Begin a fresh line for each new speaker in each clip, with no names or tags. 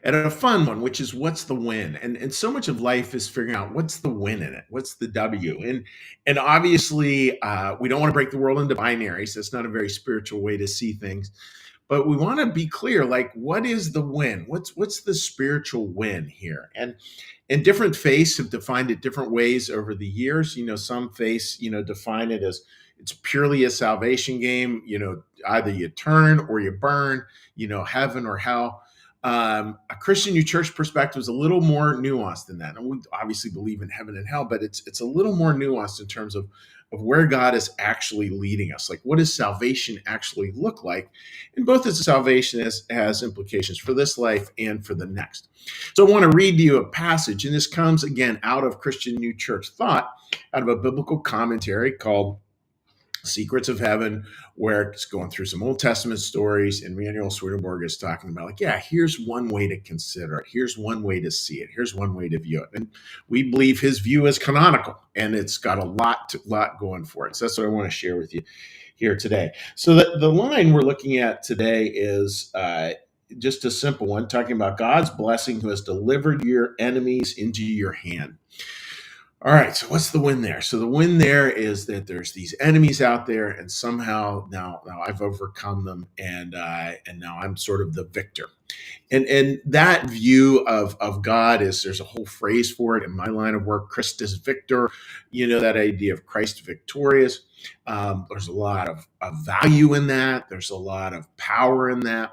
at a fun one, which is what's the win? And so much of life is figuring out what's the win in it, what's the W, and obviously we don't want to break the world into binaries. That's not a very spiritual way to see things, but we want to be clear, like what is the win? What's the spiritual win here? And different faiths have defined it different ways over the years. Some faiths define it as it's purely a salvation game. Either you turn or you burn. Heaven or hell. A Christian New Church perspective is a little more nuanced than that. And we obviously believe in heaven and hell, but it's a little more nuanced in terms of where God is actually leading us. Like, what does salvation actually look like? And both as salvation has implications for this life and for the next. So I want to read to you a passage, and this comes again out of Christian New Church thought, out of a biblical commentary called Secrets of Heaven, where it's going through some Old Testament stories, and Manuel Swedenborg is talking about, like, yeah, here's one way to consider it. Here's one way to see it. Here's one way to view it. And we believe his view is canonical, and it's got a lot going for it. So that's what I want to share with you here today. So the line we're looking at today is just a simple one, talking about God's blessing who has delivered your enemies into your hand. All right, so what's the win there? So the win there is that there's these enemies out there, and somehow now I've overcome them, and now I'm sort of the victor. And that view of God is, there's a whole phrase for it in my line of work, Christus Victor. That idea of Christ victorious. There's a lot of value in that. There's a lot of power in that.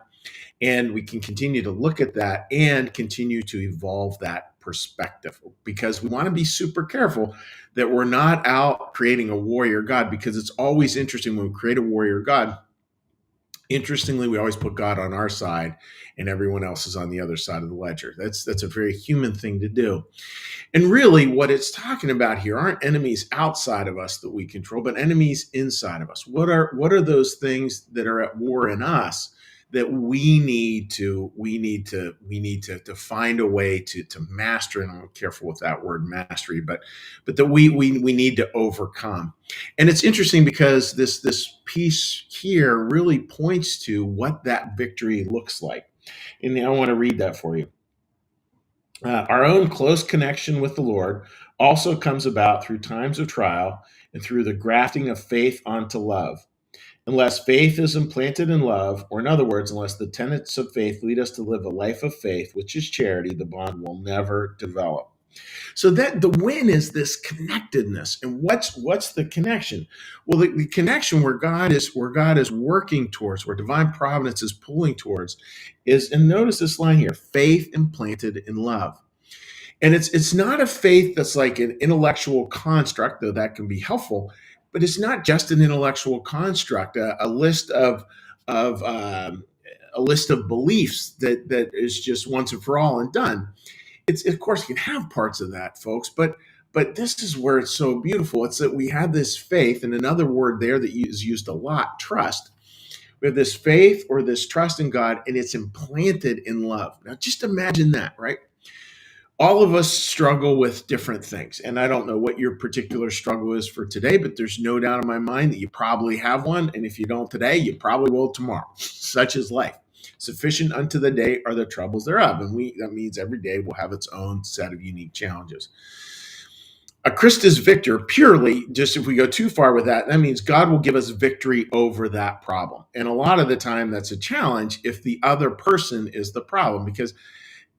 And we can continue to look at that and continue to evolve that perspective, because we want to be super careful that we're not out creating a warrior God, because it's always interesting when we create a warrior God. Interestingly, we always put God on our side and everyone else is on the other side of the ledger. That's a very human thing to do. And really what it's talking about here aren't enemies outside of us that we control, but enemies inside of us. What are those things that are at war in us that we need to find a way to master? And I'm careful with that word mastery, but that we need to overcome. And it's interesting because this piece here really points to what that victory looks like. And I want to read that for you. Our own close connection with the Lord also comes about through times of trial and through the grafting of faith onto love. Unless faith is implanted in love, or in other words, unless the tenets of faith lead us to live a life of faith, which is charity, the bond will never develop. So that the win is this connectedness. And what's the connection? Well, the connection where God is working towards, where divine providence is pulling towards, is, and notice this line here, faith implanted in love. And it's not a faith that's like an intellectual construct, though that can be helpful. But it's not just an intellectual construct, a list of beliefs that is just once and for all and done. It's, of course, you can have parts of that, folks, but this is where it's so beautiful. It's that we have this faith, and another word there that is used a lot, trust. We have this faith or this trust in God, and it's implanted in love. Now, just imagine that, right? All of us struggle with different things. And I don't know what your particular struggle is for today, but there's no doubt in my mind that you probably have one. And if you don't today, you probably will tomorrow. Such is life. Sufficient unto the day are the troubles thereof. And that means every day will have its own set of unique challenges. A Christus Victor, purely, just if we go too far with that means God will give us victory over that problem. And a lot of the time that's a challenge if the other person is the problem, because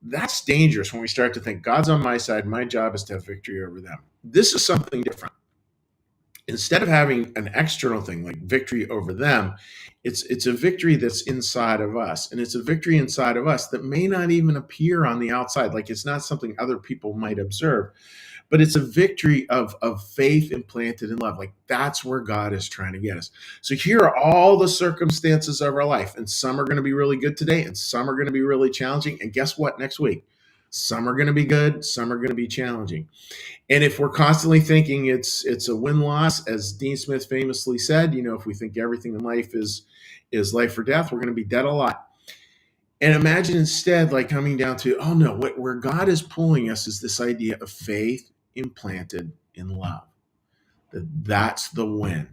that's dangerous when we start to think God's on my side, my job is to have victory over them. This is something different. Instead of having an external thing like victory over them, it's a victory that's inside of us. And it's a victory inside of us that may not even appear on the outside. Like, it's not something other people might observe, but it's a victory of faith implanted in love. Like, that's where God is trying to get us. So here are all the circumstances of our life, and some are going to be really good today, and some are going to be really challenging. And guess what? Next week, some are going to be good, some are going to be challenging. And if we're constantly thinking it's a win-loss, as Dean Smith famously said, if we think everything in life is life or death, we're going to be dead a lot. And imagine instead, like, coming down to, oh no, where God is pulling us is this idea of faith implanted in love. That's the win.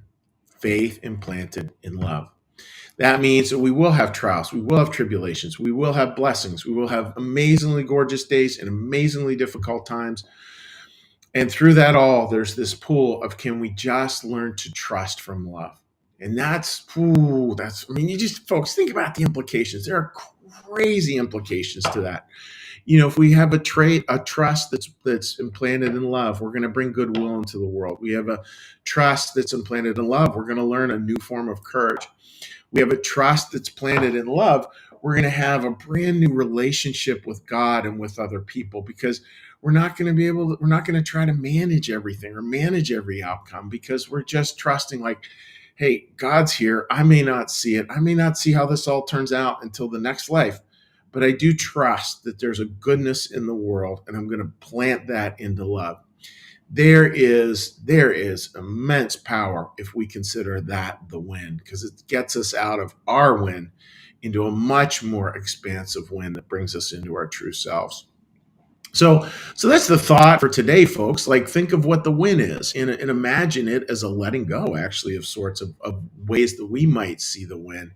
Faith implanted in love. That means that we will have trials, we will have tribulations, we will have blessings, we will have amazingly gorgeous days and amazingly difficult times. And through that all, there's this pool of, can we just learn to trust from love? And I mean, you just, folks, think about the implications. There are crazy implications to that. If we have a trust that's implanted in love, we're going to bring goodwill into the world. We have a trust that's implanted in love, we're going to learn a new form of courage. We have a trust that's planted in love, we're going to have a brand new relationship with God and with other people, because we're not going to try to manage everything or manage every outcome, because we're just trusting, like, hey, God's here. I may not see it. I may not see how this all turns out until the next life, but I do trust that there's a goodness in the world, and I'm going to plant that into love. There is immense power if we consider that the win, because it gets us out of our win into a much more expansive win that brings us into our true selves. So that's the thought for today, folks. Like, think of what the win is, and imagine it as a letting go, actually, of sorts of ways that we might see the win,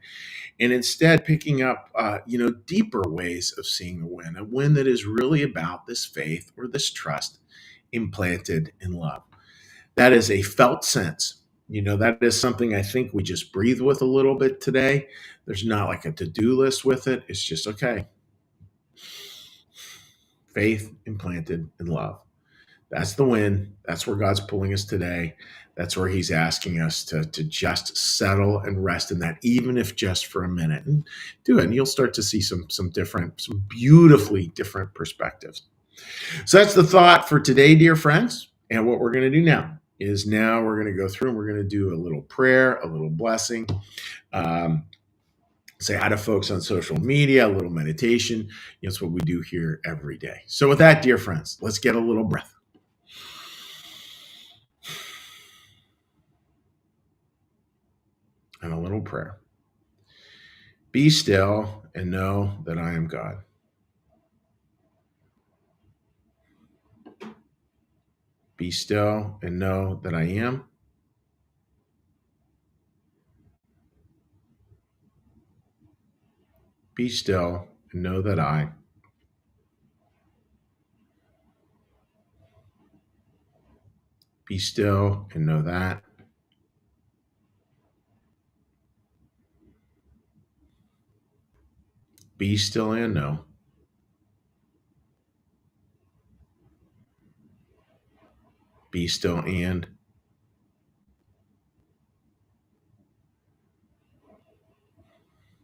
and instead picking up, deeper ways of seeing a win that is really about this faith or this trust implanted in love. That is a felt sense. That is something I think we just breathe with a little bit today. There's not like a to-do list with it. It's just, okay, faith implanted in love. That's the win. That's where God's pulling us today. That's where he's asking us to just settle and rest in that, even if just for a minute, and do it. And you'll start to see some beautifully different perspectives. So that's the thought for today, dear friends. And what we're going to do now we're going to go through and we're going to do a little prayer, a little blessing. Say hi to folks on social media, a little meditation. It's what we do here every day. So with that, dear friends, let's get a little breath. And a little prayer. Be still and know that I am God. Be still and know that I am. Be still and know that I. Be still and know that. Be still and know. Be still and.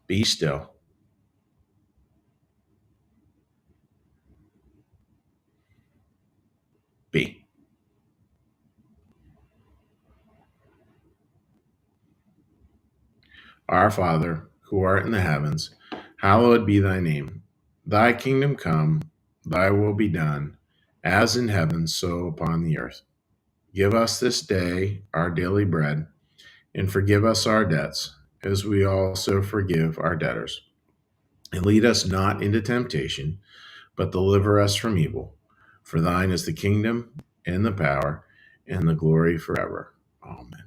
Be still. Be. Our Father, who art in the heavens, hallowed be thy name. Thy kingdom come, thy will be done, as in heaven, so upon the earth. Give us this day our daily bread, and forgive us our debts, as we also forgive our debtors. And lead us not into temptation, but deliver us from evil. For thine is the kingdom, and the power, and the glory forever. Amen.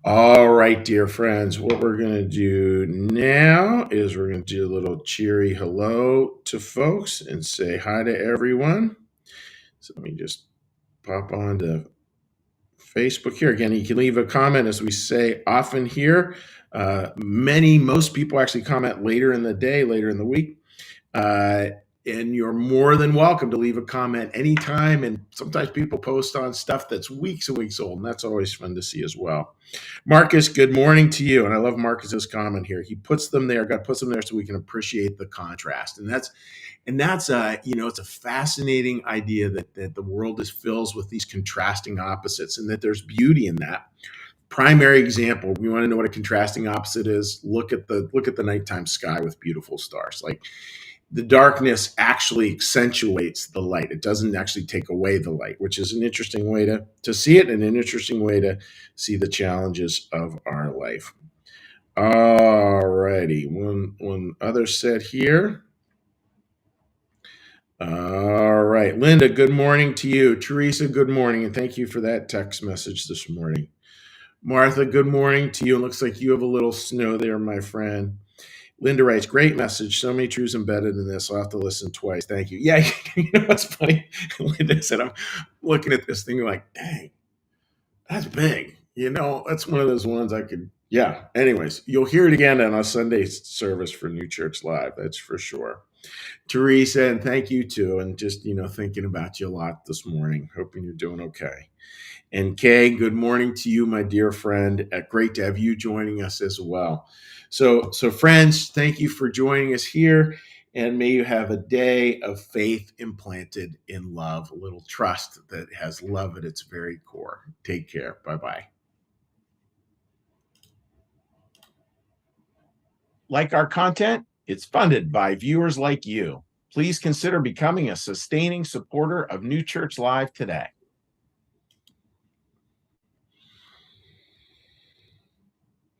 All right, dear friends, what we're going to do now is we're going to do a little cheery hello to folks and say hi to everyone. So let me just pop on to Facebook here. Again, you can leave a comment, as we say often here. Most people actually comment later in the day, later in the week. And you're more than welcome to leave a comment anytime. And sometimes people post on stuff that's weeks and weeks old, and that's always fun to see as well. Marcus, good morning to you. And I love Marcus's comment here. He puts them there. God puts them there so we can appreciate the contrast. And that's it's a fascinating idea that the world is filled with these contrasting opposites, and that there's beauty in that. Primary example, we want to know what a contrasting opposite is. Look at the nighttime sky with beautiful stars. Like, the darkness actually accentuates the light. It doesn't actually take away the light, which is an interesting way to see it, and an interesting way to see the challenges of our life. All righty. One other set here. All right. Linda, good morning to you. Teresa, good morning, and thank you for that text message this morning. Martha, good morning to you. It looks like you have a little snow there, my friend. Linda writes, great message. So many truths embedded in this. I'll have to listen twice. Thank you. Yeah, you know what's funny? Linda said, I'm looking at this thing like, dang, that's big. That's one of those ones I could, yeah. Anyways, you'll hear it again on a Sunday service for New Church Live. That's for sure. Teresa, and thank you too. And just, thinking about you a lot this morning. Hoping you're doing okay. And Kay, good morning to you, my dear friend. Great to have you joining us as well. So friends, thank you for joining us here. And may you have a day of faith implanted in love, a little trust that has love at its very core. Take care. Bye-bye. Like our content? It's funded by viewers like you. Please consider becoming a sustaining supporter of New Church Live today.